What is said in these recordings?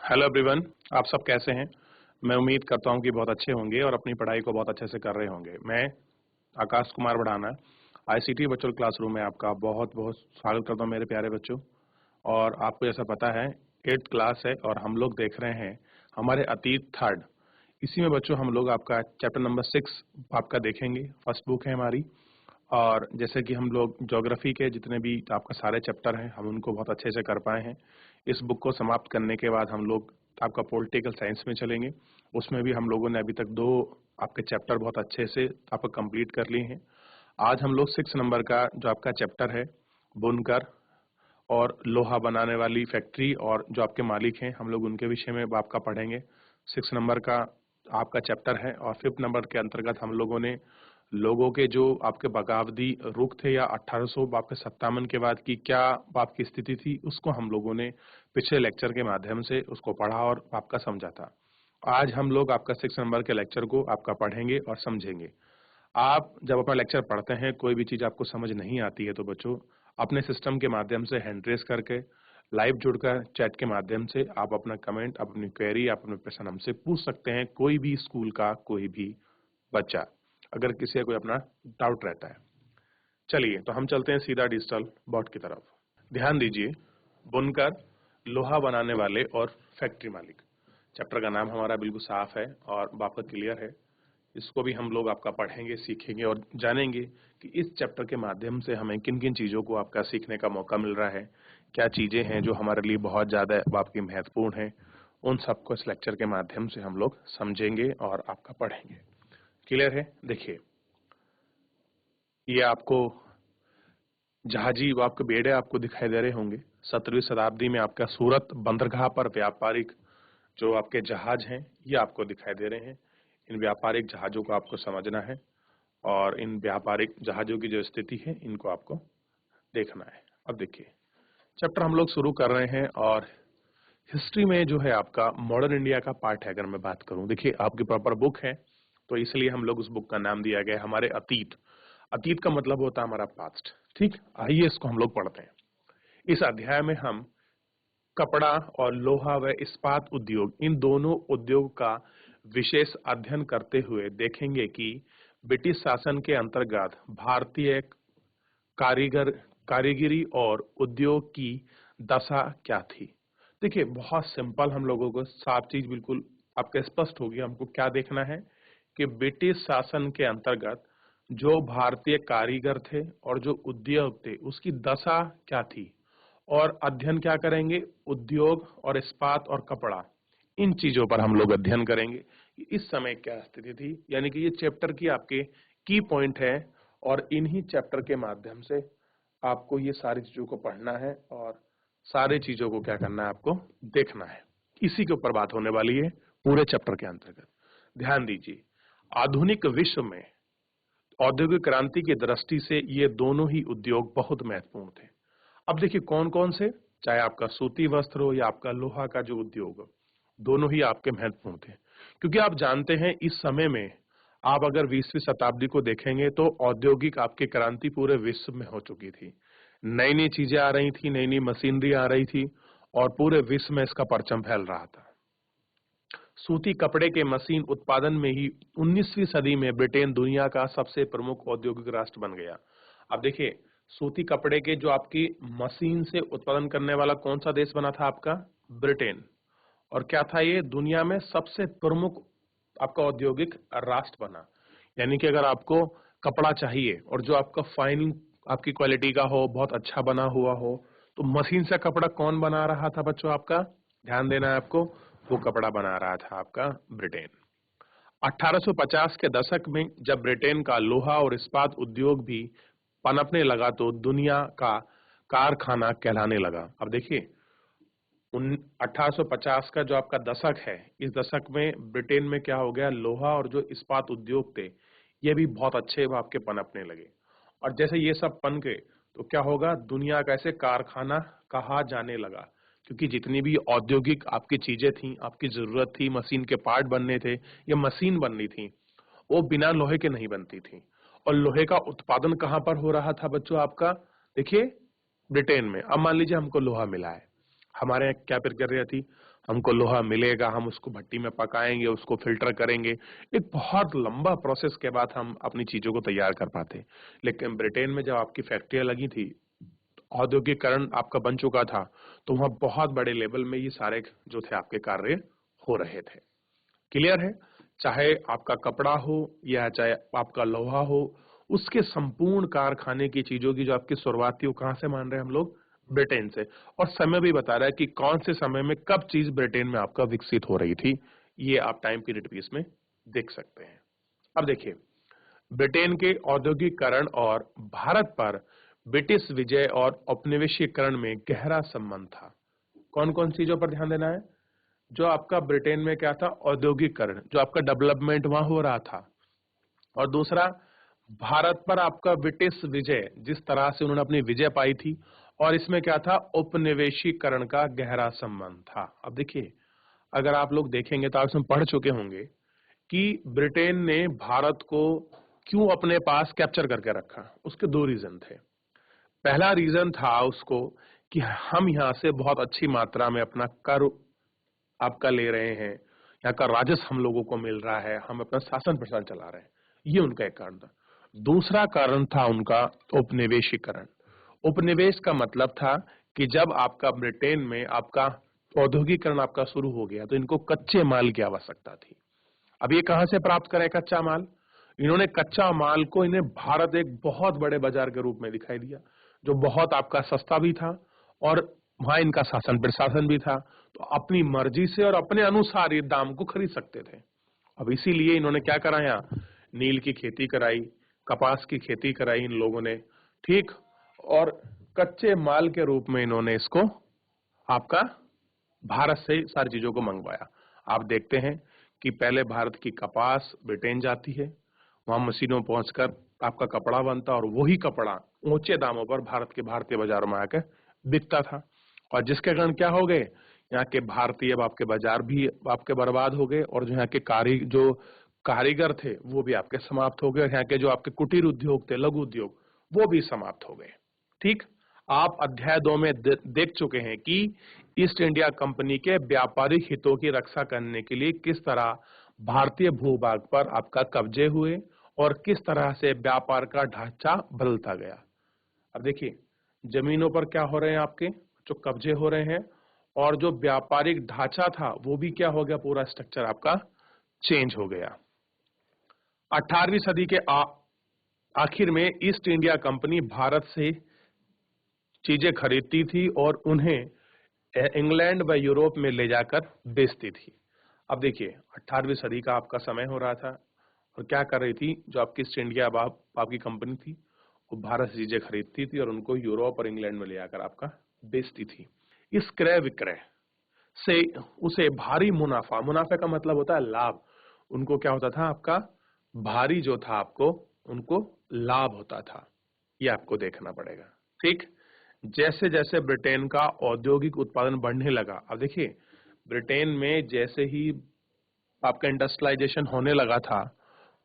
Hello everyone, आप सब कैसे हैं? मैं उम्मीद करता हूं कि बहुत अच्छे होंगे और अपनी पढ़ाई को बहुत अच्छे से कर रहे होंगे। मैं आकाश कुमार बढ़ाना आईसीटी वर्चुअल क्लासरूम में आपका बहुत बहुत स्वागत करता हूं मेरे प्यारे बच्चों। और आपको जैसा पता है 8th क्लास है और हम लोग देख रहे हैं हमारे अतीत थर्ड। इसी में बच्चों हम लोग आपका चैप्टर नंबर 6 आपका देखेंगे। फर्स्ट बुक है हमारी। और जैसे कि हम लोग ज्योग्राफी के जितने भी आपका सारे चैप्टर हैं हम उनको बहुत अच्छे से कर पाए हैं। इस बुक को समाप्त करने के बाद हम लोग आपका पॉलिटिकल साइंस में चलेंगे। उसमें भी हम लोगों ने अभी तक 2 आपके चैप्टर बहुत अच्छे से आपका कंप्लीट कर लिए हैं। आज हम लोग 6 नंबर का जो आपका चैप्टर है बुनकर और लोहा बनाने वाली फैक्ट्री और जो आपके मालिक हैं हम लोग उनके विषय में आपका पढ़ेंगे। 6 नंबर का आपका चैप्टर है और 5th नंबर के अंतर्गत हम लोगों ने लोगों के जो आपके बगावती रुख थे या 1857 के बाद की क्या आपकी स्थिति थी उसको हम लोगों ने पिछले लेक्चर के माध्यम से उसको पढ़ा और आपका समझा था। आज हम लोग आपका 6 नंबर के लेक्चर को आपका पढ़ेंगे और समझेंगे। आप जब अपना लेक्चर पढ़ते हैं कोई भी चीज आपको समझ नहीं आती है तो बच्चों अपने सिस्टम के माध्यम से हैंड रेस करके लाइव जुड़कर चैट के माध्यम से आप अपना कमेंट, अपनी क्वेरी, आप अपने प्रश्न हमसे पूछ सकते हैं। कोई भी स्कूल का कोई भी बच्चा अगर किसी का कोई अपना डाउट रहता है। चलिए तो हम चलते हैं सीधा डिजिटल बोर्ड की तरफ। ध्यान दीजिए, बुनकर, लोहा बनाने वाले और फैक्ट्री मालिक। चैप्टर का नाम हमारा बिल्कुल साफ है और आपका क्लियर है। इसको भी हम लोग आपका पढ़ेंगे, सीखेंगे और जानेंगे कि इस चैप्टर के माध्यम से हमें किन किन चीजों को आपका सीखने का मौका मिल रहा है, क्या चीजें हैं जो हमारे लिए बहुत ज्यादा आपकी महत्वपूर्ण है। उन सबको इस लेक्चर के माध्यम से हम लोग समझेंगे और आपका पढ़ेंगे। क्लियर है? देखिए, ये आपको जहाजी आपके बेड़े आपको दिखाई दे रहे होंगे। 17वीं शताब्दी में आपका सूरत बंदरगाह पर व्यापारिक जो आपके जहाज हैं ये आपको दिखाई दे रहे हैं। इन व्यापारिक जहाजों को आपको समझना है और इन व्यापारिक जहाजों की जो स्थिति है इनको आपको देखना है। अब देखिए, चैप्टर हम लोग शुरू कर रहे हैं और हिस्ट्री में जो है आपका मॉडर्न इंडिया का पार्ट है। अगर मैं बात करूं, देखिए आपकी प्रॉपर बुक है तो इसलिए हम लोग उस बुक का नाम दिया गया है हमारे अतीत। अतीत का मतलब होता है हमारा पास्ट। ठीक, आइए इसको हम लोग पढ़ते हैं। इस अध्याय में हम कपड़ा और लोहा व इस्पात उद्योग, इन दोनों उद्योग का विशेष अध्ययन करते हुए देखेंगे कि ब्रिटिश शासन के अंतर्गत भारतीय कारीगर कारीगरी और उद्योग की दशा क्या थी। देखिए बहुत सिंपल, हम लोगों को साफ चीज बिल्कुल आपका स्पष्ट होगी। हमको क्या देखना है कि ब्रिटिश शासन के अंतर्गत जो भारतीय कारीगर थे और जो उद्योग थे उसकी दशा क्या थी और अध्ययन क्या करेंगे, उद्योग और इस्पात और कपड़ा, इन चीजों पर हम लोग अध्ययन करेंगे कि इस समय क्या स्थिति थी। यानी कि ये चैप्टर की आपके की पॉइंट है और इन्हीं चैप्टर के माध्यम से आपको ये सारी चीजों को पढ़ना है और सारे चीजों को क्या करना है, आपको देखना है। इसी के ऊपर बात होने वाली है पूरे चैप्टर के अंतर्गत। ध्यान दीजिए, आधुनिक विश्व में औद्योगिक क्रांति की दृष्टि से ये दोनों ही उद्योग बहुत महत्वपूर्ण थे। अब देखिए कौन कौन से, चाहे आपका सूती वस्त्र हो या आपका लोहा का जो उद्योग हो, दोनों ही आपके महत्वपूर्ण थे। क्योंकि आप जानते हैं इस समय में आप अगर 20वीं शताब्दी को देखेंगे तो औद्योगिक आपकी क्रांति पूरे विश्व में हो चुकी थी। नई नई चीजें आ रही थी, नई नई मशीनरी आ रही थी और पूरे विश्व में इसका परचम फैल रहा था। सूती कपड़े के मशीन उत्पादन में ही 19वीं सदी में ब्रिटेन दुनिया का सबसे प्रमुख औद्योगिक राष्ट्र बन गया। अब देखिए, सूती कपड़े के जो आपकी मशीन से उत्पादन करने वाला कौन सा देश बना था आपका, ब्रिटेन। और क्या था ये, दुनिया में सबसे प्रमुख आपका औद्योगिक राष्ट्र बना। यानी कि अगर आपको कपड़ा चाहिए और जो आपका फाइन आपकी क्वालिटी का हो, बहुत अच्छा बना हुआ हो, तो मशीन से कपड़ा कौन बना रहा था बच्चों, आपका ध्यान देना है आपको, वो कपड़ा बना रहा था आपका ब्रिटेन। 1850 के दशक में जब ब्रिटेन का लोहा और इस्पात उद्योग भी पनपने लगा तो दुनिया का कारखाना कहलाने लगा। अब देखिए 1850 का जो आपका दशक है, इस दशक में ब्रिटेन में क्या हो गया, लोहा और जो इस्पात उद्योग थे ये भी बहुत अच्छे आपके पनपने लगे। और जैसे ये सब पन गए तो क्या होगा, दुनिया का ऐसे कारखाना कहा जाने लगा। क्योंकि जितनी भी औद्योगिक आपकी चीजें थी, आपकी जरूरत थी, मशीन के पार्ट बनने थे या मशीन बननी थी, वो बिना लोहे के नहीं बनती थी। और लोहे का उत्पादन कहां पर हो रहा था बच्चों आपका, देखिए ब्रिटेन में। अब मान लीजिए हमको लोहा मिला है, हमारे यहाँ क्या प्रक्रिया थी, हमको लोहा मिलेगा, हम उसको भट्टी में पकाएंगे, उसको फिल्टर करेंगे। एक बहुत लंबा प्रोसेस के बाद हम अपनी चीजों को तैयार कर पाते। लेकिन ब्रिटेन में जब आपकी फैक्ट्रियां लगी थी, औद्योगिकरण आपका बन चुका था, तो वहां बहुत बड़े लेवल में ये सारे जो थे आपके कार्य हो रहे थे। क्लियर है? चाहे आपका कपड़ा हो या चाहे आपका लोहा हो, उसके संपूर्ण कारखाने की चीजों की जो आपकी शुरुआत थी वो कहां से मान रहे हैं हम लोग? ब्रिटेन से। और समय भी बता रहा है कि कौन से समय में कब चीज ब्रिटेन में आपका विकसित हो रही थी। ये आप टाइम पीरियड भी इसमें देख सकते हैं। अब देखिए, ब्रिटेन के औद्योगिकरण और भारत पर ब्रिटिश विजय और औपनिवेशीकरण में गहरा संबंध था। कौन कौन चीजों पर ध्यान देना है? जो आपका ब्रिटेन में क्या था? औद्योगिकरण, जो आपका डेवलपमेंट वहां हो रहा था। और दूसरा, भारत पर आपका ब्रिटिश विजय, जिस तरह से उन्होंने अपनी विजय पाई थी, और इसमें क्या था? उपनिवेशीकरण का गहरा संबंध था। अब देखिए, अगर आप लोग देखेंगे तो आप इसमें पढ़ चुके होंगे कि ब्रिटेन ने भारत को क्यों अपने पास कैप्चर करके रखा। उसके दो रीजन थे। पहला रीजन था उसको कि हम यहां से बहुत अच्छी मात्रा में अपना कर आपका ले रहे हैं, यहाँ का राजस्व हम लोगों को मिल रहा है, हम अपना शासन प्रशासन चला रहे हैं। ये उनका एक कारण था। दूसरा कारण था उनका उपनिवेशीकरण। उपनिवेश का मतलब था कि जब आपका ब्रिटेन में आपका औद्योगिकरण आपका शुरू हो गया, तो इनको कच्चे माल की आवश्यकता थी। अब ये कहां से प्राप्त करें कच्चा माल? इन्होंने कच्चा माल को, इन्हें भारत एक बहुत बड़े बाजार के रूप में दिखाई दिया, जो बहुत आपका सस्ता भी था और वहां इनका शासन प्रशासन भी था। तो अपनी मर्जी से और अपने अनुसार ये दाम को खरीद सकते थे। अब इसीलिए इन्होंने क्या कराया? नील की खेती कराई, कपास की खेती कराई इन लोगों ने, ठीक। और कच्चे माल के रूप में इन्होंने इसको आपका भारत से ही सारी चीजों को मंगवाया। आप देखते हैं कि पहले भारत की कपास ब्रिटेन जाती है, वहां मशीनों पहुंचकर आपका कपड़ा बनता और वही कपड़ा ऊंचे दामों पर भारत के भारतीय बाजारों में आकर बिकता था। और जिसके कारण क्या हो गए? यहाँ के भारतीय अब आपके बाजार भी आपके बर्बाद हो गए, और जो यहाँ के जो कारीगर थे वो भी आपके समाप्त हो गए, और यहाँ के जो आपके कुटीर उद्योग थे, लघु उद्योग, वो भी समाप्त हो गए। ठीक। आप अध्याय 2 में देख चुके हैं कि ईस्ट इंडिया कंपनी के व्यापारिक हितों की रक्षा करने के लिए किस तरह भारतीय भूभाग पर आपका कब्जे हुए और किस तरह से व्यापार का ढांचा बदलता गया। अब देखिए, जमीनों पर क्या हो रहे हैं आपके? जो कब्जे हो रहे हैं, और जो व्यापारिक ढांचा था वो भी क्या हो गया? पूरा स्ट्रक्चर आपका चेंज हो गया। 18वीं सदी के आखिर में ईस्ट इंडिया कंपनी भारत से चीजें खरीदती थी और उन्हें इंग्लैंड व यूरोप में ले जाकर बेचती थी। अब देखिए, 18वीं सदी का आपका समय हो रहा था, और क्या कर रही थी? जो आपकी ईस्ट इंडिया आपकी कंपनी थी, वो भारत से चीजें खरीदती थी और उनको यूरोप और इंग्लैंड में ले जाकर आपका बेचती थी। इस क्रय विक्रय से उसे भारी मुनाफा, मुनाफे का मतलब होता है लाभ, उनको क्या होता था? आपका भारी जो था आपको, उनको लाभ होता था। ये आपको देखना पड़ेगा। ठीक। जैसे जैसे ब्रिटेन का औद्योगिक उत्पादन बढ़ने लगा, अब देखिए, ब्रिटेन में जैसे ही आपका इंडस्ट्रियलाइजेशन होने लगा था,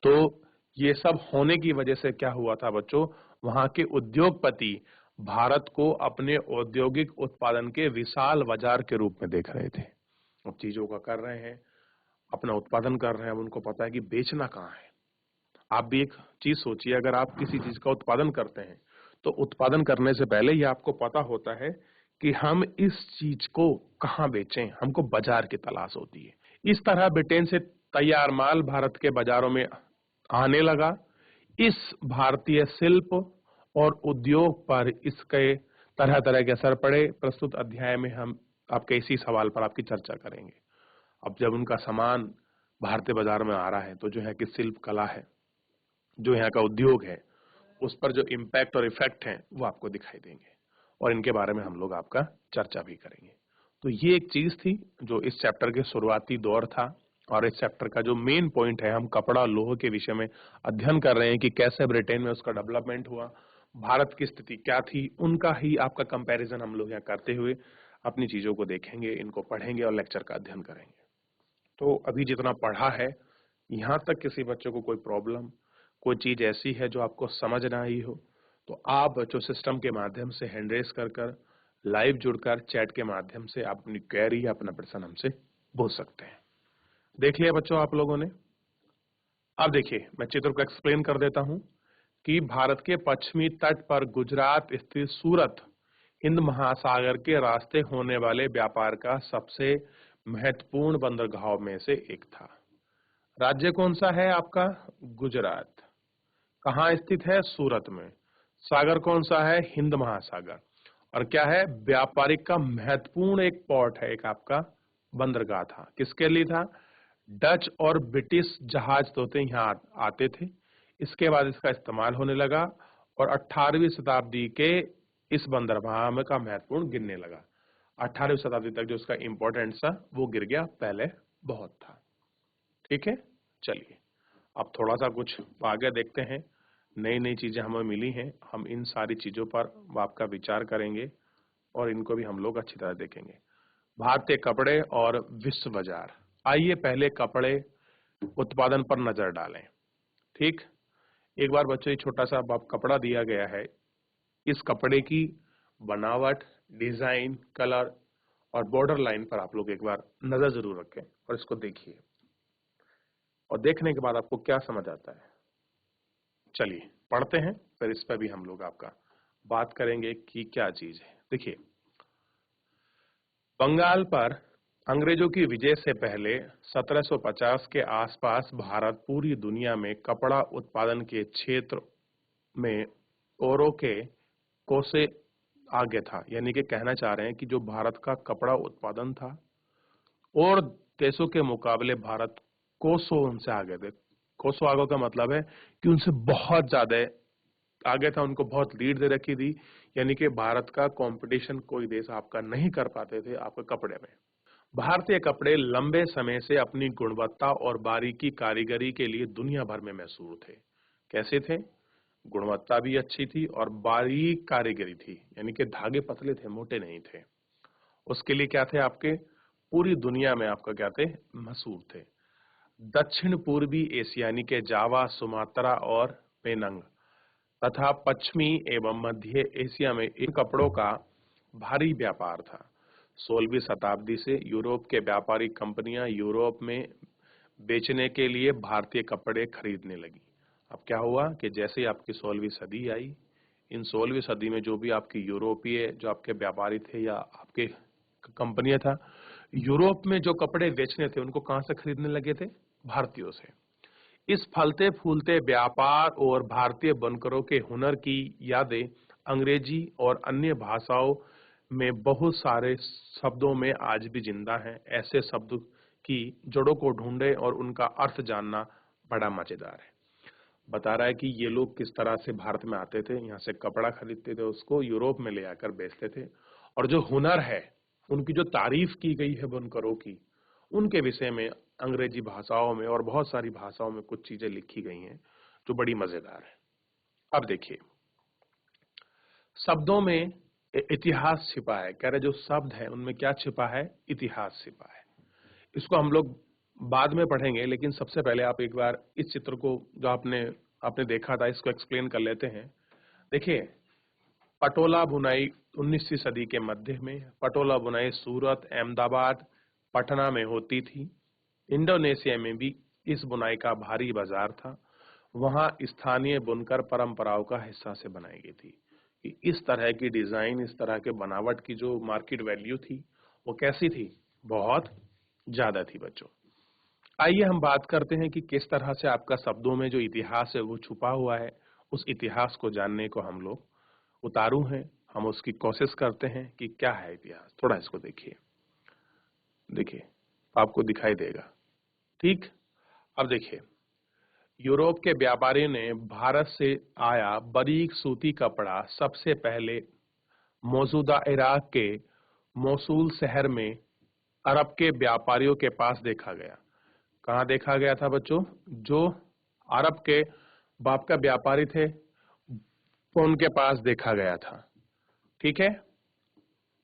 तो ये सब होने की वजह से क्या हुआ था बच्चों? वहां के उद्योगपति भारत को अपने औद्योगिक उत्पादन के विशाल बाजार के रूप में देख रहे थे। अब चीजों का कर रहे हैं, अपना उत्पादन कर रहे हैं, अब उनको पता है कि बेचना कहाँ है। आप भी एक चीज सोचिए, अगर आप किसी चीज का उत्पादन करते हैं, तो उत्पादन करने से पहले ये आपको पता होता है कि हम इस चीज को कहाँ बेचें, हमको बाजार की तलाश होती है। इस तरह ब्रिटेन से तैयार माल भारत के बाजारों में आने लगा। इस भारतीय शिल्प और उद्योग पर इसके तरह तरह के असर पड़े। प्रस्तुत अध्याय में हम आपके इसी सवाल पर आपकी चर्चा करेंगे। अब जब उनका सामान भारतीय बाजार में आ रहा है, तो जो है कि शिल्प कला है, जो यहाँ का उद्योग है, उस पर जो इम्पैक्ट और इफेक्ट हैं वो आपको दिखाई देंगे, और इनके बारे में हम लोग आपका चर्चा भी करेंगे। तो ये एक चीज थी जो इस चैप्टर के शुरुआती दौर था, और इस चैप्टर का जो मेन पॉइंट है, हम कपड़ा लोह के विषय में अध्ययन कर रहे हैं कि कैसे ब्रिटेन में उसका डेवलपमेंट हुआ, भारत की स्थिति क्या थी, उनका ही आपका कंपैरिजन हम लोग यहाँ करते हुए अपनी चीजों को देखेंगे, इनको पढ़ेंगे और लेक्चर का अध्ययन करेंगे। तो अभी जितना पढ़ा है, यहाँ तक किसी बच्चे को कोई प्रॉब्लम, कोई चीज ऐसी है जो आपको समझ ना आई हो, तो आप बच्चों सिस्टम के माध्यम से हैंड रेस कर लाइव जुड़कर चैट के माध्यम से आप अपनी क्वेरी या अपना प्रश्न हमसे पूछ सकते हैं। देख लिया बच्चों आप लोगों ने। अब देखिए मैं चित्र को एक्सप्लेन कर देता हूं कि भारत के पश्चिमी तट पर गुजरात स्थित सूरत हिंद महासागर के रास्ते होने वाले व्यापार का सबसे महत्वपूर्ण बंदरगाहों में से एक था। राज्य कौन सा है आपका? गुजरात। कहाँ स्थित है? सूरत में। सागर कौन सा है? हिंद महासागर। और क्या है? व्यापारिक का महत्वपूर्ण एक पोर्ट है, एक आपका बंदरगाह था। किसके लिए था? डच और ब्रिटिश जहाज तो थे यहाँ आते थे। इसके बाद इसका इस्तेमाल होने लगा और 18वीं शताब्दी के इस बंदरगाह में का महत्वपूर्ण गिरने लगा। 18वीं शताब्दी तक जो इसका इंपॉर्टेंस था वो गिर गया, पहले बहुत था। ठीक है, चलिए अब थोड़ा सा कुछ आगे देखते हैं। नई नई चीजें हमें मिली हैं, हम इन सारी चीजों पर आपका विचार करेंगे और इनको भी हम लोग अच्छी तरह देखेंगे। भारतीय कपड़े और विश्व बाजार। आइए पहले कपड़े उत्पादन पर नजर डालें। ठीक, एक बार बच्चों ये छोटा सा कपड़ा दिया गया है। इस कपड़े की बनावट, डिजाइन, कलर और बॉर्डर लाइन पर आप लोग एक बार नजर जरूर रखें और इसको देखिए और देखने के बाद आपको क्या समझ आता है। चलिए पढ़ते हैं, फिर इस पर भी हम लोग आपका बात करेंगे कि क्या चीज है। देखिए, बंगाल पर अंग्रेजों की विजय से पहले 1750 के आसपास भारत पूरी दुनिया में कपड़ा उत्पादन के क्षेत्र में औरों के कोसे आगे था। यानी कि कहना चाह रहे हैं कि जो भारत का कपड़ा उत्पादन था और देशों के मुकाबले भारत कोसों उनसे आगे थे। कोसों आगे का मतलब है कि उनसे बहुत ज्यादा आगे था, उनको बहुत लीड दे रखी थी। यानी कि भारत का कंपटीशन कोई देश आपका नहीं कर पाते थे आपके कपड़े में। भारतीय कपड़े लंबे समय से अपनी गुणवत्ता और बारीकी कारीगरी के लिए दुनिया भर में मशहूर थे। कैसे थे? गुणवत्ता भी अच्छी थी और बारीक कारीगरी थी, यानी कि धागे पतले थे, मोटे नहीं थे। उसके लिए क्या थे आपके? पूरी दुनिया में आपका क्या थे? मशहूर थे। दक्षिण पूर्वी एशिया यानी कि जावा, सुमात्रा और पेनंग तथा पश्चिमी एवं मध्य एशिया में इन कपड़ों का भारी व्यापार था। 16वीं शताब्दी से यूरोप के व्यापारी कंपनियां यूरोप में बेचने के लिए भारतीय कपड़े खरीदने लगी। अब क्या हुआ कि जैसे ही आपकी 16वीं सदी आई, इन 16वीं सदी में जो भी आपकी यूरोपीय जो आपके व्यापारी थे या आपके कंपनियां था, यूरोप में जो कपड़े बेचने थे उनको कहां से खरीदने लगे थे? भारतीयों से। इस फलते फूलते व्यापार और भारतीय बनकरों के हुनर की यादें अंग्रेजी और अन्य भाषाओं में बहुत सारे शब्दों में आज भी जिंदा हैं। ऐसे शब्द की जड़ों को ढूंढे और उनका अर्थ जानना बड़ा मजेदार है। बता रहा है कि ये लोग किस तरह से भारत में आते थे, यहाँ से कपड़ा खरीदते थे, उसको यूरोप में ले आकर बेचते थे और जो हुनर है, उनकी जो तारीफ की गई है बुनकरों की, उनके विषय में अंग्रेजी भाषाओं में और बहुत सारी भाषाओं में कुछ चीजें लिखी गई हैं जो बड़ी मजेदार है। अब देखिए, शब्दों में इतिहास छिपा है। कह रहे जो शब्द है उनमें क्या छिपा है? इतिहास छिपा है। इसको हम लोग बाद में पढ़ेंगे, लेकिन सबसे पहले आप एक बार इस चित्र को जो आपने देखा था इसको एक्सप्लेन कर लेते हैं। देखिए, पटोला बुनाई 19वीं सदी के मध्य में पटोला बुनाई सूरत, अहमदाबाद, पटना में होती थी। इंडोनेशिया में भी इस बुनाई का भारी बाजार था। वहां स्थानीय बुनकर परंपराओं का हिस्सा से बनाई गई थी। कि इस तरह की डिजाइन, इस तरह के बनावट की जो मार्केट वैल्यू थी वो कैसी थी? बहुत ज्यादा थी बच्चों। आइए हम बात करते हैं कि किस तरह से आपका शब्दों में जो इतिहास है वो छुपा हुआ है। उस इतिहास को जानने को हम लोग उतारू हैं, हम उसकी कोशिश करते हैं कि क्या है इतिहास। थोड़ा इसको देखिए, देखिए आपको दिखाई देगा। ठीक, अब देखिए, यूरोप के व्यापारी ने भारत से आया बारीक सूती कपड़ा सबसे पहले मौजूदा इराक के मोसूल शहर में अरब के व्यापारियों के पास देखा गया। कहाँ देखा गया था बच्चों? जो अरब के बाप का व्यापारी थे उनके पास देखा गया था। ठीक है,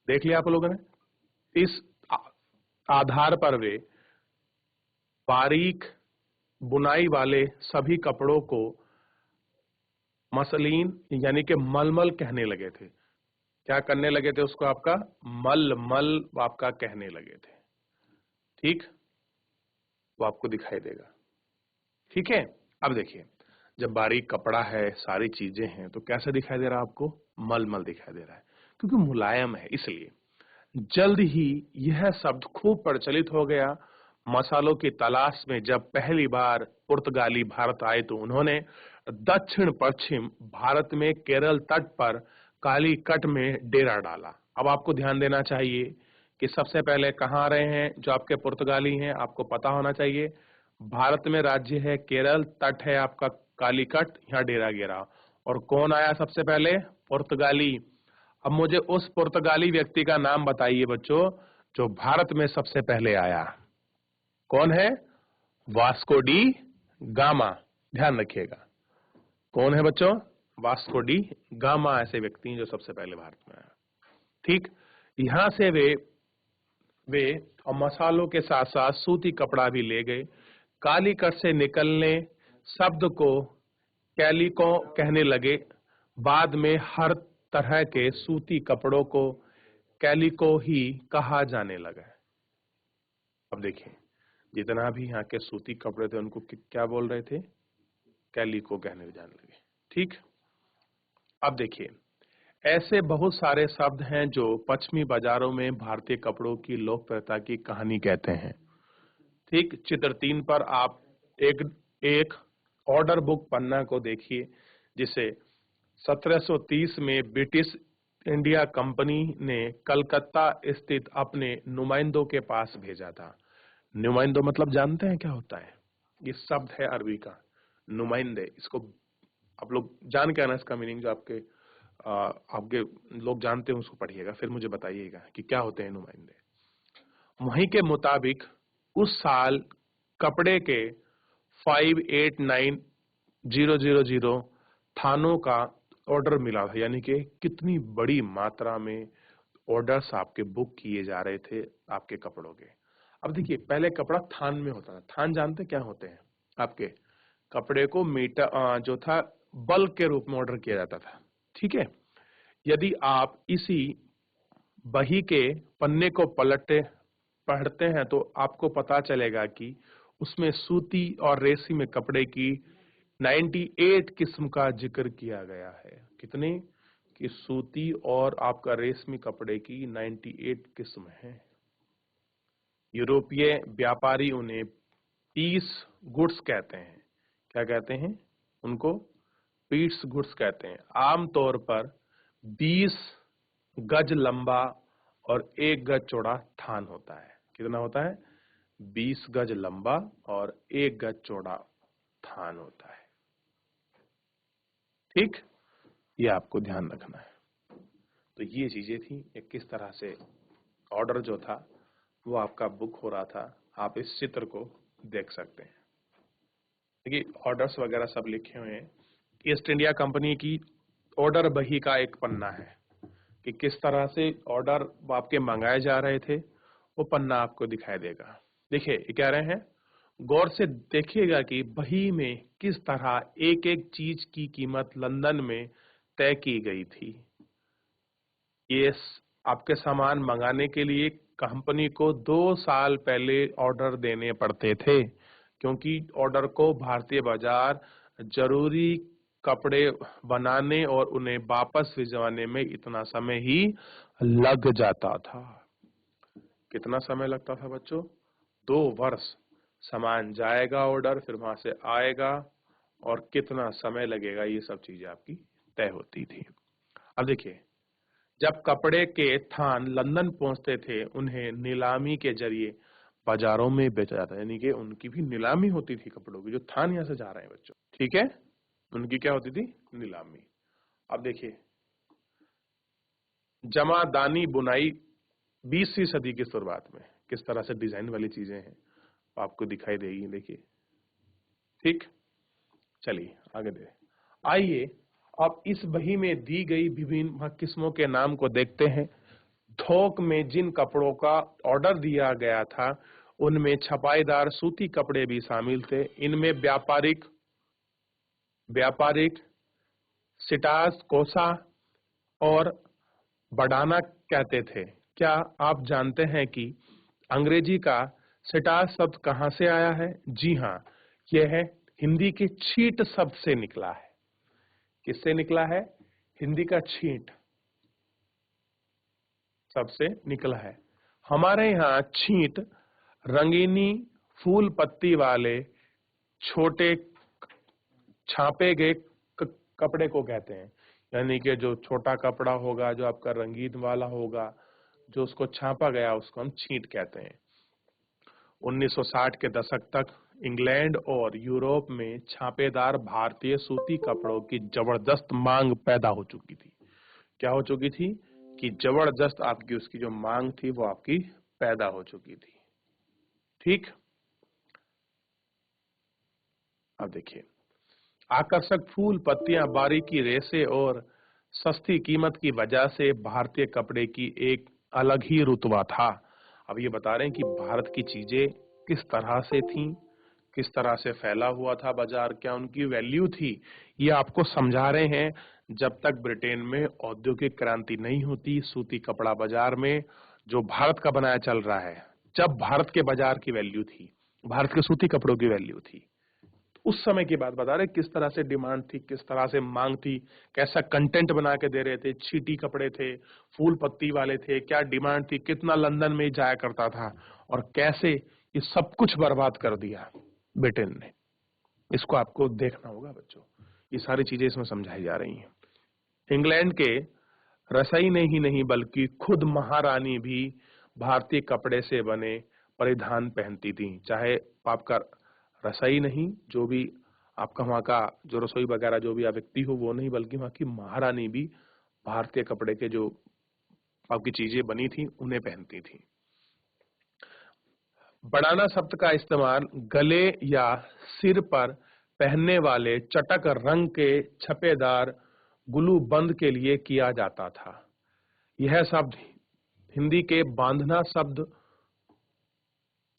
देख लिया आप लोगों ने। इस आधार पर वे बारीक बुनाई वाले सभी कपड़ों को मसलीन यानी कि मलमल कहने लगे थे। क्या करने लगे थे उसको? आपका मलमल आपका कहने लगे थे। ठीक, वो आपको दिखाई देगा। ठीक है, अब देखिए, जब बारीक कपड़ा है, सारी चीजें हैं, तो कैसा दिखाई दे रहा है आपको? मलमल दिखाई दे रहा है, क्योंकि मुलायम है इसलिए। जल्द ही यह शब्द खूब प्रचलित हो गया। मसालों की तलाश में जब पहली बार पुर्तगाली भारत आए तो उन्होंने दक्षिण पश्चिम भारत में केरल तट पर कालीकट में डेरा डाला। अब आपको ध्यान देना चाहिए कि सबसे पहले कहाँ आ रहे हैं जो आपके पुर्तगाली हैं, आपको पता होना चाहिए। भारत में राज्य है केरल, तट है आपका कालीकट, यहाँ डेरा गिरा। और कौन आया सबसे पहले? पुर्तगाली। अब मुझे उस पुर्तगाली व्यक्ति का नाम बताइए बच्चों, जो भारत में सबसे पहले आया। कौन है? Vasco D gamma. ध्यान रखिएगा, कौन है बच्चों? वास्को डी गामा ऐसे व्यक्ति हैं जो सबसे पहले भारत में आया। ठीक, यहां से वे और मसालों के साथ साथ सूती कपड़ा भी ले गए। कालीकट से निकलने शब्द को कैलिको कहने लगे। बाद में हर तरह के सूती कपड़ों को कैलिको ही कहा जाने लगा। अब देखिए, जितना भी यहाँ के सूती कपड़े थे उनको क्या बोल रहे थे? कैलिको कहने जाने लगे। ठीक, अब देखिए, ऐसे बहुत सारे शब्द हैं जो पश्चिमी बाजारों में भारतीय कपड़ों की लोकप्रियता की कहानी कहते हैं। ठीक, चित्र 3 पर आप एक एक ऑर्डर बुक पन्ना को देखिए, जिसे 1730 में ब्रिटिश इंडिया कंपनी ने कलकत्ता स्थित अपने नुमाइंदों के पास भेजा था। नुमाइंदो मतलब जानते हैं क्या होता है? ये शब्द है अरबी का, नुमाइंदे। इसको आप लोग जान के आना इसका मीनिंग, जो आपके लोग जानते हैं उसको पढ़िएगा, फिर मुझे बताइएगा कि क्या होते हैं नुमाइंदे। वहीं के मुताबिक उस साल कपड़े के 589000 थानों का ऑर्डर मिला था, यानी कि कितनी बड़ी मात्रा में ऑर्डर्स आपके बुक किए जा रहे थे आपके कपड़ों के। अब देखिए, पहले कपड़ा थान में होता था। थान जानते क्या होते हैं? आपके कपड़े को मीटर जो था बल्क के रूप में ऑर्डर किया जाता था। ठीक है, यदि आप इसी बही के पन्ने को पढ़ते हैं तो आपको पता चलेगा कि उसमें सूती और रेशमी कपड़े की 98 किस्म का जिक्र किया गया है। कितने? कि सूती और आपका रेशमी कपड़े की 98 किस्म है। यूरोपीय व्यापारी उन्हें पीस गुड्स कहते हैं। क्या कहते हैं उनको? पीस गुड्स कहते हैं। आमतौर पर 20 गज लंबा और 1 गज चौड़ा थान होता है। कितना होता है? 20 गज लंबा और 1 गज चौड़ा थान होता है। ठीक, ये आपको ध्यान रखना है। तो ये चीजें थी, एक किस तरह से ऑर्डर जो था वो आपका बुक हो रहा था। आप इस चित्र को देख सकते हैं। देखिए, ऑर्डर्स वगैरह सब लिखे हुए हैं। ईस्ट इंडिया कंपनी की ऑर्डर बही का एक पन्ना है कि किस तरह से ऑर्डर आपके मंगाए जा रहे थे, वो पन्ना आपको दिखाई देगा। देखिए, ये कह रहे हैं, गौर से देखिएगा कि बही में किस तरह एक एक चीज की कीमत लंदन में तय की गई थी। ये आपके सामान मंगाने के लिए कंपनी को 2 साल पहले ऑर्डर देने पड़ते थे, क्योंकि ऑर्डर को भारतीय बाजार जरूरी कपड़े बनाने और उन्हें वापस भिजवाने में इतना समय ही लग जाता था। कितना समय लगता था बच्चों? 2 वर्ष। सामान जाएगा ऑर्डर, फिर वहां से आएगा, और कितना समय लगेगा, ये सब चीजें आपकी तय होती थी। अब देखिए, जब कपड़े के थान लंदन पहुंचते थे, उन्हें नीलामी के जरिए बाजारों में बेचा जाता, यानी कि उनकी भी नीलामी होती थी कपड़ों की। जो थान यहाँ से जा रहे हैं बच्चों, ठीक है, उनकी क्या होती थी? नीलामी। अब देखिए, जमादानी बुनाई 20वीं सदी की शुरुआत में किस तरह से डिजाइन वाली चीजें हैं आपको दिखाई देगी। देखिए, ठीक, चलिए आगे दे। आइए अब इस बही में दी गई विभिन्न किस्मों के नाम को देखते हैं। थोक में जिन कपड़ों का ऑर्डर दिया गया था उनमें छपाईदार सूती कपड़े भी शामिल थे। इनमें व्यापारिक व्यापारिक सिटास, कोसा और बढ़ाना कहते थे। क्या आप जानते हैं कि अंग्रेजी का सिटार शब्द कहां से आया है? जी हां, यह है हिंदी के छींट शब्द से निकला है। किससे निकला है? हिंदी का छींट शब्द से निकला है। हमारे यहाँ छींट रंगीनी फूल पत्ती वाले छोटे छापे गए कपड़े को कहते हैं। यानी कि जो छोटा कपड़ा होगा, जो आपका रंगीन वाला होगा, जो उसको छापा गया, उसको हम छींट कहते हैं। 1960 के दशक तक इंग्लैंड और यूरोप में छापेदार भारतीय सूती कपड़ों की जबरदस्त मांग पैदा हो चुकी थी। क्या हो चुकी थी? कि जबरदस्त आपकी उसकी जो मांग थी वो आपकी पैदा हो चुकी थी। ठीक, अब देखिए, आकर्षक फूल पत्तियां, बारीकी रेशे और सस्ती कीमत की वजह से भारतीय कपड़े की एक अलग ही रुतबा था। अब ये बता रहे हैं कि भारत की चीजें किस तरह से थीं, किस तरह से फैला हुआ था बाजार, क्या उनकी वैल्यू थी, ये आपको समझा रहे हैं। जब तक ब्रिटेन में औद्योगिक क्रांति नहीं होती, सूती कपड़ा बाजार में जो भारत का बनाया चल रहा है, जब भारत के बाजार की वैल्यू थी, भारत के सूती कपड़ों की वैल्यू थी, उस समय की बात बता रहे, किस तरह से डिमांड थी, किस तरह से मांग थी, कैसा कंटेंट बना के दे रहे थे, छीटी कपड़े थे, फूल पत्ती वाले थे, क्या डिमांड थी, कितना लंदन में जाया करता था, और कैसे ये सब कुछ बर्बाद कर दिया ब्रिटेन ने। इसको आपको देखना होगा बच्चों, ये सारी चीजें इसमें समझाई जा रही हैं। इंग्लैंड के रसाई ने ही नहीं बल्कि खुद महारानी भी भारतीय कपड़े से बने परिधान पहनती थी। चाहे आपका रसाई नहीं, जो भी आपका वहां का जो रसोई वगैरह जो भी व्यक्ति हो वो नहीं, बल्कि वहां की महारानी भी भारतीय कपड़े के जो आपकी चीजें बनी थी उन्हें पहनती थी। बढ़ाना शब्द का इस्तेमाल गले या सिर पर पहनने वाले चटक रंग के छपेदार गुलू बंद के लिए किया जाता था। यह शब्द हिंदी के बांधना शब्द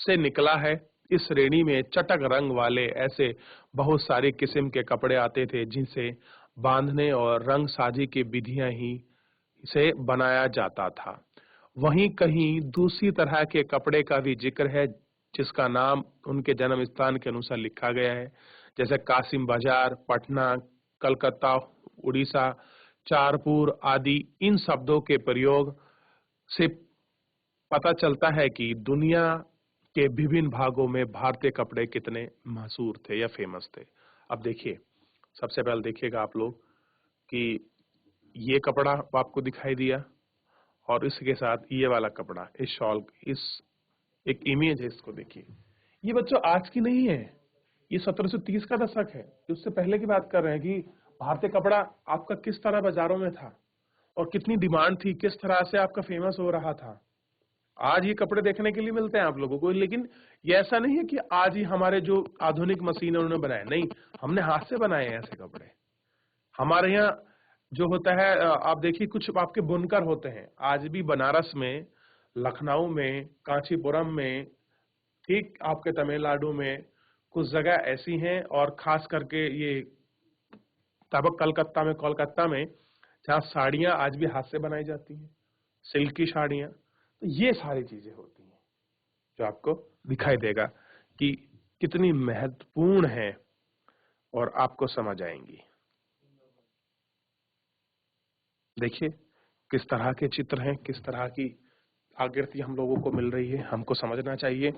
से निकला है। इस श्रेणी में चटक रंग वाले ऐसे बहुत सारी किस्म के कपड़े आते थे जिनसे बांधने और रंग साजी की विधियां ही से बनाया जाता था। वहीं कहीं दूसरी तरह के कपड़े का भी जिक्र है जिसका नाम उनके जन्म स्थान के अनुसार लिखा गया है, जैसे कासिम बाजार, पटना, कलकत्ता, उड़ीसा, चारपुर आदि। इन शब्दों के प्रयोग से पता चलता है कि दुनिया के विभिन्न भागों में भारतीय कपड़े कितने मशहूर थे या फेमस थे। अब देखिए, सबसे पहले देखिएगा आप लोग कि ये कपड़ा आपको दिखाई दिया और इसके साथ ये वाला कपड़ा, इस शॉल, इस एक इमेज है, इसको देखिए। ये बच्चों आज की नहीं है, ये 1730 का दशक है। उससे पहले की बात कर रहे हैं कि भारतीय कपड़ा आपका किस तरह बाजारों में था और कितनी डिमांड थी, किस तरह से आपका फेमस हो रहा था। आज ये कपड़े देखने के लिए मिलते हैं आप लोगों को, लेकिन ये ऐसा नहीं है कि आज ही हमारे जो आधुनिक मशीन है उन्होंने बनाए, नहीं, हमने हाथ से बनाए हैं ऐसे कपड़े। हमारे यहाँ जो होता है, आप देखिए कुछ आपके बुनकर होते हैं आज भी बनारस में, लखनऊ में, कांचीपुरम में, ठीक आपके तमिलनाडु में कुछ जगह ऐसी हैं, और खास करके ये तब कलकत्ता में, कोलकाता में, जहाँ साड़ियाँ आज भी हाथ से बनाई जाती हैं, सिल्क की साड़ियाँ। तो ये सारी चीजें होती हैं जो आपको दिखाई देगा कि कितनी महत्वपूर्ण है और आपको समझ आएंगी। देखिए किस तरह के चित्र हैं, किस तरह की आकृति हम लोगों को मिल रही है, हमको समझना चाहिए,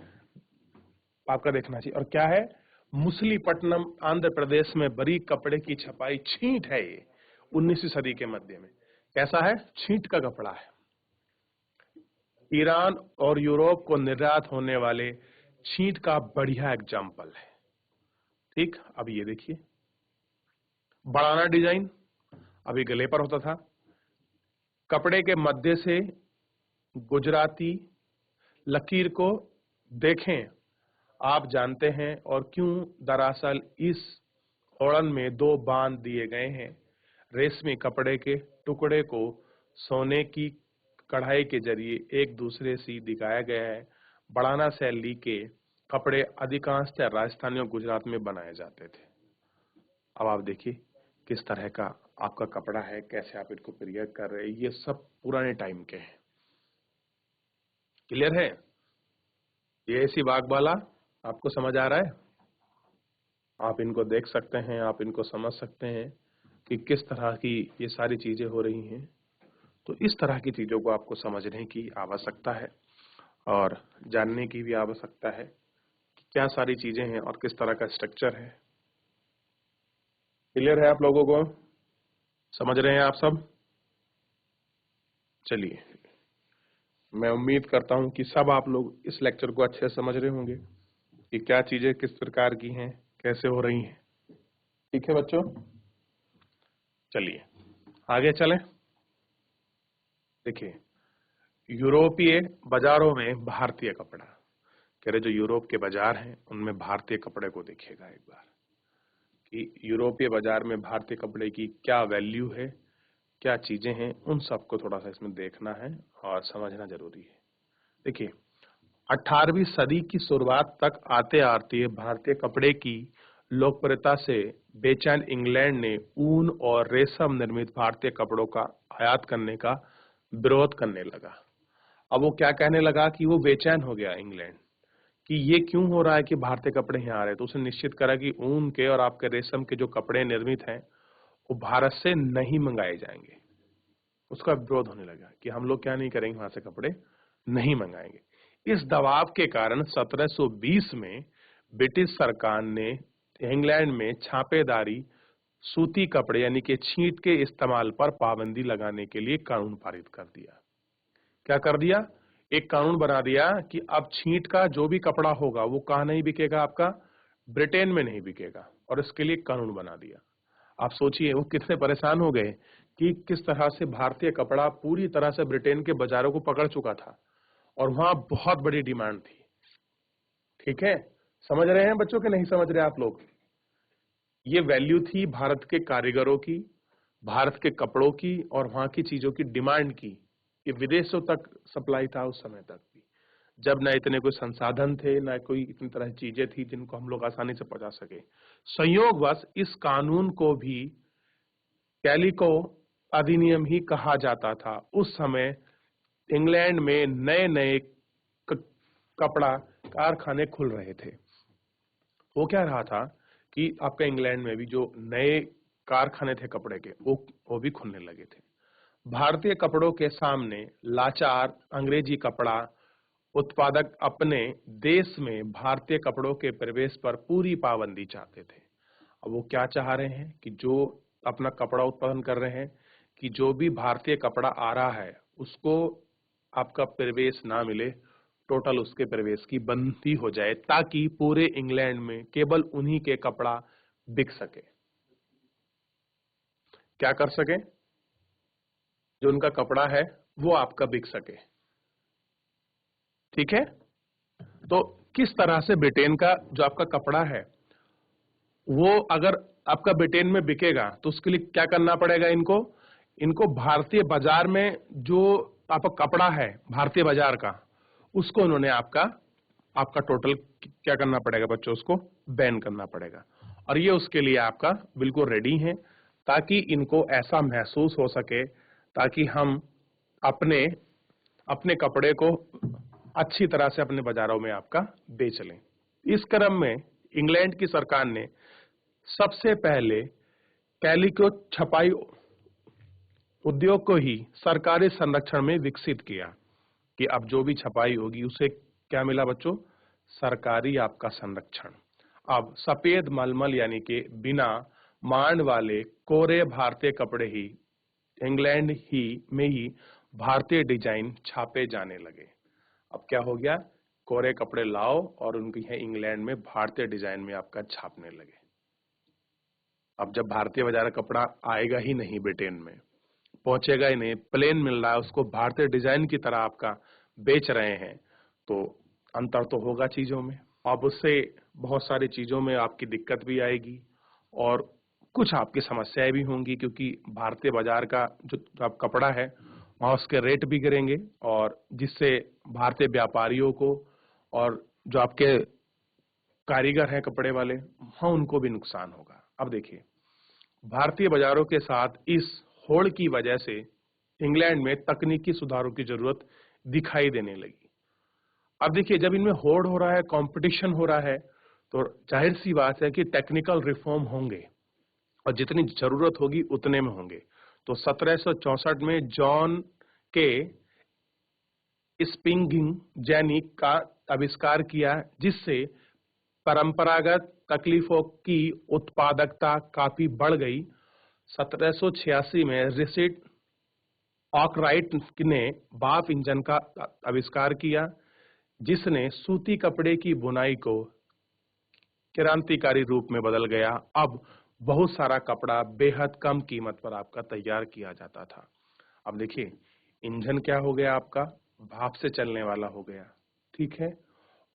आपका देखना चाहिए। और क्या है, मुसलीपट्टनम आंध्र प्रदेश में बरी कपड़े की छपाई छींट है। ये 19वीं सदी के मध्य में कैसा है, छींट का कपड़ा है। ईरान और यूरोप को निर्यात होने वाले छींट का बढ़िया एग्जाम्पल है। ठीक, अब ये देखिए, बढ़ाना डिजाइन अभी गले पर होता था। कपड़े के मध्य से गुजराती लकीर को देखें, आप जानते हैं और क्यों, दरअसल इस ओढ़न में दो बांध दिए गए हैं। रेशमी कपड़े के टुकड़े को सोने की कढ़ाई के जरिए एक दूसरे से दिखाया गया है। बढ़ाना शैली के कपड़े अधिकांशतः राजस्थान और गुजरात में बनाए जाते थे। अब आप देखिए किस तरह का आपका कपड़ा है, कैसे आप इनको पीरियड कर रहे हैं, ये सब पुराने टाइम के हैं। क्लियर है? ये ऐसी बागबाला आपको समझ आ रहा है? आप इनको देख सकते हैं, आप इनको समझ सकते हैं कि किस तरह की ये सारी चीजें हो रही हैं। तो इस तरह की चीजों को आपको समझने की आवश्यकता है और जानने की भी आवश्यकता है कि क्या सारी चीजें हैं और किस तरह का स्ट्रक्चर है। क्लियर है आप लोगों को? समझ रहे हैं आप सब? चलिए, मैं उम्मीद करता हूं कि सब आप लोग इस लेक्चर को अच्छे से समझ रहे होंगे कि क्या चीजें किस प्रकार की हैं, कैसे हो रही हैं। ठीक है बच्चों? चलिए आगे चलें। देखिए, यूरोपीय बाजारों में भारतीय कपड़ा, कह रहे जो यूरोप के बाजार हैं उनमें भारतीय कपड़े को देखिएगा एक बार कि यूरोपीय बाजार में भारतीय कपड़े की क्या वैल्यू है, क्या चीजें हैं, उन सबको थोड़ा सा इसमें देखना है और समझना जरूरी है। देखिए, 18वीं सदी की शुरुआत तक आते आते भारतीय कपड़े की लोकप्रियता से बेचैन इंग्लैंड ने ऊन और रेशम निर्मित भारतीय कपड़ों का आयात करने का विरोध करने लगा। अब वो क्या कहने लगा कि वो बेचैन हो गया इंग्लैंड कि ये क्यों हो रहा है कि भारतीय कपड़े यहाँ आ रहे हैं। तो उसने निश्चित करा कि ऊन के और आपके रेशम के जो कपड़े निर्मित हैं वो भारत से नहीं मंगाए जाएंगे। उसका विरोध होने लगा कि हम लोग क्या नहीं करेंगे, वहां से कपड़े नहीं मंगाएंगे। इस दबाव के कारण 1720 में ब्रिटिश सरकार ने इंग्लैंड में छापेदारी सूती कपड़े यानी कि छींट के इस्तेमाल पर पाबंदी लगाने के लिए कानून पारित कर दिया। क्या कर दिया? एक कानून बना दिया कि अब छींट का जो भी कपड़ा होगा वो कहां नहीं बिकेगा, आपका ब्रिटेन में नहीं बिकेगा, और इसके लिए कानून बना दिया। आप सोचिए वो कितने परेशान हो गए कि किस तरह से भारतीय कपड़ा पूरी तरह से ब्रिटेन के बाजारों को पकड़ चुका था और वहां बहुत बड़ी डिमांड थी। ठीक है? समझ रहे हैं बच्चों के नहीं समझ रहे आप लोग? ये वैल्यू थी भारत के कारीगरों की, भारत के कपड़ों की और वहां की चीजों की डिमांड की। ये विदेशों तक सप्लाई था उस समय तक भी, जब न इतने कोई संसाधन थे, न कोई इतनी तरह की चीजें थी जिनको हम लोग आसानी से पहुंचा सके। संयोगवश इस कानून को भी कैलिको अधिनियम ही कहा जाता था। उस समय इंग्लैंड में नए नए कपड़ा कारखाने खुल रहे थे। वो क्या रहा था कि आपके इंग्लैंड में भी जो नए कारखाने थे कपड़े के वो भी खुलने लगे थे। भारतीय कपड़ों के सामने लाचार अंग्रेजी कपड़ा उत्पादक अपने देश में भारतीय कपड़ों के प्रवेश पर पूरी पाबंदी चाहते थे। अब वो क्या चाह रहे हैं कि जो अपना कपड़ा उत्पादन कर रहे हैं कि जो भी भारतीय कपड़ा आ रहा है उसको आपका प्रवेश ना मिले, टोटल उसके प्रवेश की बंदी हो जाए ताकि पूरे इंग्लैंड में केवल उन्हीं के कपड़ा बिक सके। क्या कर सके? जो उनका कपड़ा है वो आपका बिक सके। ठीक है? तो किस तरह से ब्रिटेन का जो आपका कपड़ा है वो अगर आपका ब्रिटेन में बिकेगा तो उसके लिए क्या करना पड़ेगा इनको? इनको भारतीय बाजार में जो आपका कपड़ा है भारतीय बाजार का, उसको उन्होंने आपका आपका टोटल क्या करना पड़ेगा बच्चों? उसको बैन करना पड़ेगा। और ये उसके लिए आपका बिल्कुल रेडी है ताकि इनको ऐसा महसूस हो सके ताकि हम अपने अपने कपड़े को अच्छी तरह से अपने बाजारों में आपका बेच लें। इस क्रम में इंग्लैंड की सरकार ने सबसे पहले कैलिको छपाई उद्योग को ही सरकारी संरक्षण में विकसित किया कि अब जो भी छपाई होगी उसे क्या मिला बच्चों? सरकारी आपका संरक्षण। अब सफेद मलमल यानी कि बिना मांड वाले कोरे भारतीय कपड़े ही इंग्लैंड ही में ही भारतीय डिजाइन छापे जाने लगे। अब क्या हो गया? कोरे कपड़े लाओ और उनकी है इंग्लैंड में भारतीय डिजाइन में आपका छापने लगे। अब जब भारतीय बाजार का कपड़ा आएगा ही नहीं, ब्रिटेन में पहुंचेगा ही नहीं, प्लेन मिल रहा है उसको भारतीय डिजाइन की तरह आपका बेच रहे हैं, तो अंतर तो होगा चीजों में। अब उससे बहुत सारी चीजों में आपकी दिक्कत भी आएगी और कुछ आपकी समस्याएं भी होंगी क्योंकि भारतीय बाजार का जो आप कपड़ा है वहां उसके रेट भी गिरेंगे और जिससे भारतीय व्यापारियों को और जो आपके कारीगर हैं कपड़े वाले, हाँ उनको भी नुकसान होगा। अब देखिए, भारतीय बाजारों के साथ इस होड़ की वजह से इंग्लैंड में तकनीकी सुधारों की जरूरत दिखाई देने लगी। अब देखिए, जब इनमें होड़ हो रहा है, कंपटीशन हो रहा है, तो जाहिर सी बात है कि टेक्निकल रिफॉर्म होंगे और जितनी जरूरत होगी उतने में होंगे। तो 1764 में जॉन के स्पिंगिंग जैनिक का आविष्कार किया, जिससे परंपरागत तकलीफों की उत्पादकता काफी बढ़ गई। 1786 में रिचर्ड आर्कराइट ने भाप इंजन का आविष्कार किया, जिसने सूती कपड़े की बुनाई को क्रांतिकारी रूप में बदल गया। अब बहुत सारा कपड़ा बेहद कम कीमत पर आपका तैयार किया जाता था। अब देखिए, इंजन क्या हो गया आपका, भाप से चलने वाला हो गया, ठीक है।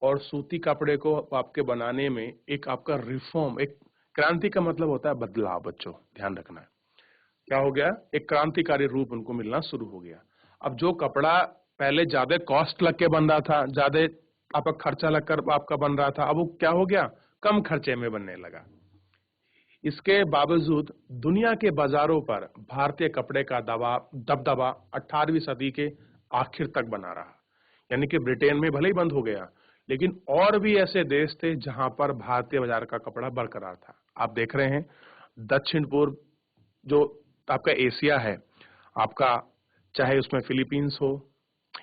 और सूती कपड़े को आपके बनाने में एक आपका रिफॉर्म, एक क्रांति का मतलब होता है बदलाव, बच्चों ध्यान रखना है। क्या हो गया, एक क्रांतिकारी रूप उनको मिलना शुरू हो गया। अब जो कपड़ा पहले ज्यादा कॉस्ट लग के बन रहा था, ज्यादा आपका खर्चा लगकर आपका बन रहा था, अब वो क्या हो गया, कम खर्चे में बनने लगा। इसके बावजूद दुनिया के बाजारों पर भारतीय कपड़े का दबदबा 18वीं सदी के आखिर तक बना रहा। यानी कि ब्रिटेन में भले ही बंद हो गया, लेकिन और भी ऐसे देश थे जहां पर भारतीय बाजार का कपड़ा बरकरार था। आप देख रहे हैं, दक्षिण पूर्व जो आपका एशिया है आपका, चाहे उसमें फिलीपींस हो,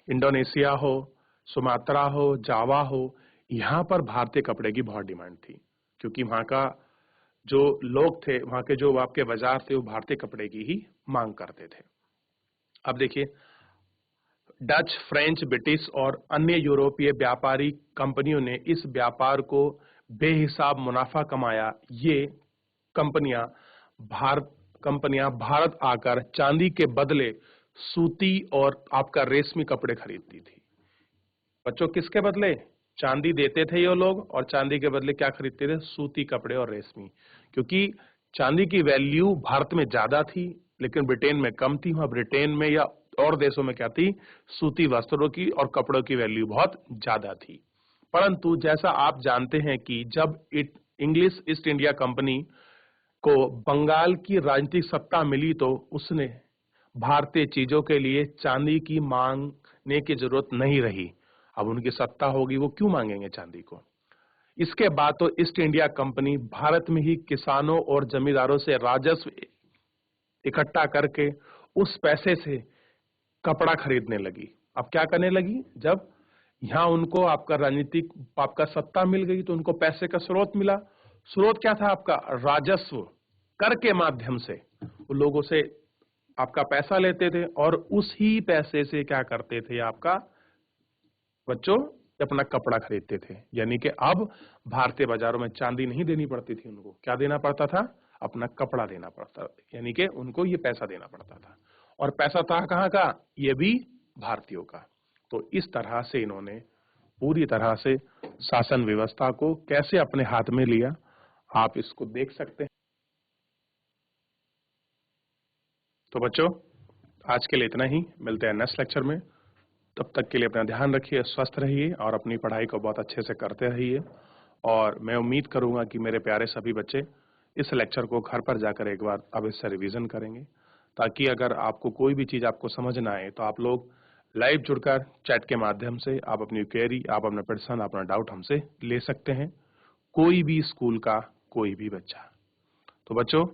इंडोनेशिया हो, सुमात्रा हो, जावा हो, यहाँ पर भारतीय कपड़े की बहुत डिमांड थी, क्योंकि वहां का जो लोग थे, वहां के जो आपके बाजार थे, वो भारतीय कपड़े की ही मांग करते थे। अब देखिए, डच, फ्रेंच, ब्रिटिश और अन्य यूरोपीय व्यापारी कंपनियों ने इस व्यापार को बेहिसाब मुनाफा कमाया। ये कंपनियां भारत आकर चांदी के बदले सूती और आपका रेशमी कपड़े खरीदती थी। बच्चों, किसके बदले? चांदी देते थे ये लोग, और चांदी के बदले क्या खरीदते थे? सूती कपड़े और रेशमी। क्योंकि चांदी की वैल्यू भारत में ज्यादा थी, लेकिन ब्रिटेन में कम थी। वहां ब्रिटेन में या और देशों में क्या थी? सूती वस्त्रों की और कपड़ों की वैल्यू बहुत ज्यादा थी। परंतु जैसा आप जानते हैं कि जब इंग्लिश ईस्ट इंडिया कंपनी को बंगाल की राजनीतिक सत्ता मिली, तो उसने भारतीय चीजों के लिए चांदी की मांगने की जरूरत नहीं रही। अब उनकी सत्ता होगी, वो क्यों मांगेंगे चांदी को? इसके बाद तो ईस्ट इंडिया कंपनी भारत में ही किसानों और जमींदारों से राजस्व इकट्ठा करके उस पैसे से कपड़ा खरीदने लगी। अब क्या करने लगी, जब यहाँ उनको आपका राजनीतिक आपका सत्ता मिल गई, तो उनको पैसे का स्रोत मिला। स्रोत क्या था आपका? राजस्व, कर के माध्यम से वो लोगों से आपका पैसा लेते थे, और उसी पैसे से क्या करते थे आपका बच्चों, अपना कपड़ा खरीदते थे। यानी कि अब भारतीय बाजारों में चांदी नहीं देनी पड़ती थी उनको, क्या देना पड़ता था? अपना कपड़ा देना पड़ता, यानी कि उनको ये पैसा देना पड़ता था। और पैसा था कहाँ का? ये भी भारतीयों का। तो इस तरह से इन्होंने पूरी तरह से शासन व्यवस्था को कैसे अपने हाथ में लिया, आप इसको देख सकते हैं। तो बच्चों, आज के लिए इतना ही। मिलते हैं नेक्स्ट लेक्चर में। तब तक के लिए अपना ध्यान रखिए, स्वस्थ रहिए और अपनी पढ़ाई को बहुत अच्छे से करते रहिए। और मैं उम्मीद करूंगा कि मेरे प्यारे सभी बच्चे इस लेक्चर को घर पर जाकर एक बार अब इससे रिवीजन करेंगे, ताकि अगर आपको कोई भी चीज आपको समझ ना आए, तो आप लोग लाइव जुड़कर चैट के माध्यम से आप अपनी क्वेरी, आप अपना प्रश्न, अपना डाउट हमसे ले सकते हैं। कोई भी स्कूल का कोई भी बच्चा। तो बच्चों,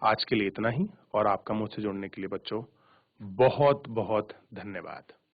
आज के लिए इतना ही, और आपका मुझसे जुड़ने के लिए बच्चों बहुत बहुत धन्यवाद।